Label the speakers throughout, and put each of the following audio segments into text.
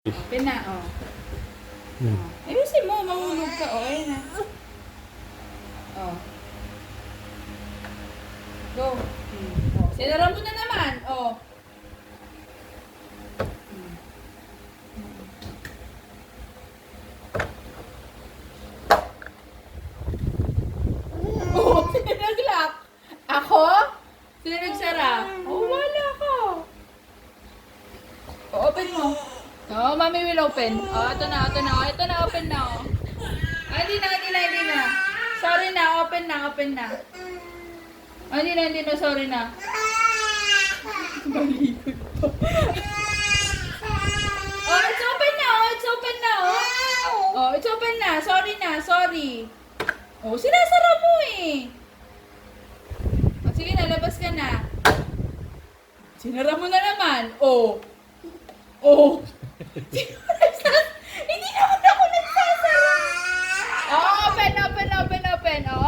Speaker 1: Open na, oh.
Speaker 2: Hmm.
Speaker 1: Ayusin mo, mahulog ka, oh. Ayun na. Oh. Go. Oh. Sinara mo na naman, oh. Oh, sino nag-lock? Ako? Sino nagsara? Oh, wala ko. Oh, open mo. Oh, mommy will open. Oh, ito na, ito na. Ito na, open na, oh. Ah, hindi na. Sorry na, open na. Ah, hindi na, sorry na. Malikot pa. Oh, it's open na, oh. Oh, it's open na. Sorry. Oh, sinasara mo eh. Oh, sige na, labas ka na. Sinara mo na naman. Oh. Hindi naman ako nagsasara. Oh, open. Oh,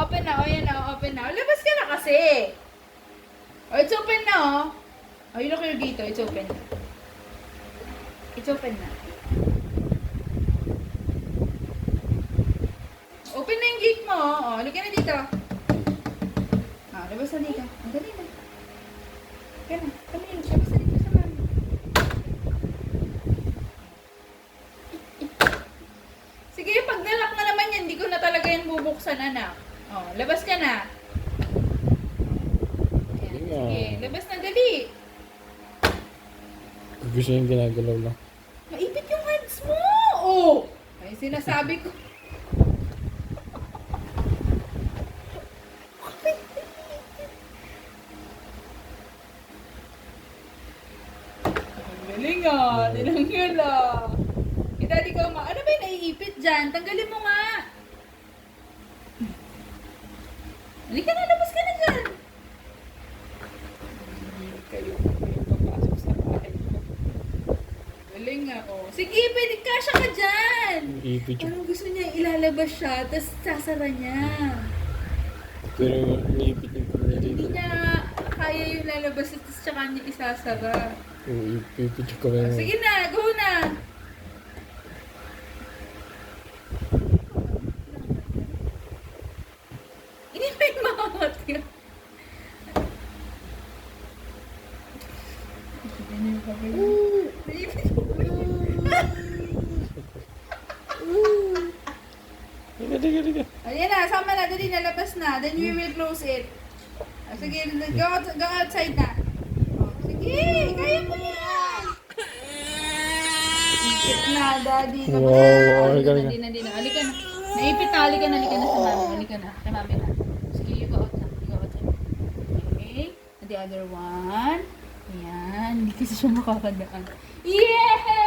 Speaker 1: open na. Oh, yan na, open na. Labas ka na kasi. Oh, it's open na, oh. Oh, you look here dito. It's open na. Open na yung gate mo, oh. Oh, halika na dito. Ah, labas na dito. Ang dali na. Kaya na, labas na dito sa mami. Sige, pag nalock na naman yan, hindi ko na talaga yan bubuksan, anak. Oh, labas ka na. Ayan, sige, labas na, dali.
Speaker 2: Gusto yung ginagalaw lang.
Speaker 1: Maipit yung hands mo! Oh! Ay, sinasabi ko. Ang galing ah! Tinanggal ah! Daddy ko, ano ba yung naiipit dyan? Tanggalin mo nga! Halika na, labas ka na dyan! Hindi kayo papasok sa bahay ko. Galing nga, oh. Sige, pwede kasya ka dyan!
Speaker 2: Ipit yung...
Speaker 1: Parang gusto niya ilalabas siya, tapos sasara niya.
Speaker 2: Pero ipit yung kamera
Speaker 1: Hindi
Speaker 2: dito.
Speaker 1: niya kaya yung lalabas, tapos tsaka niya isasara.
Speaker 2: Ipit yung kamera.
Speaker 1: Sige na, go na! Hindi pa yung makangat ka. Ano yung kamay?
Speaker 2: Liga.
Speaker 1: Ayan na, sama na, dali na, labas na. Then we will close it. Ah, sige, go outside na. Oh, sige, kaya mo yan. Ipit na, daddy.
Speaker 2: Wow, halika na.
Speaker 1: Hindi na. Halika na. Naipit na, halika na sa mami. Halika na, kay mami na. Sige, you go outside. Okay, the other one. Ayan, hindi kasi siya makakadaan. Yeah!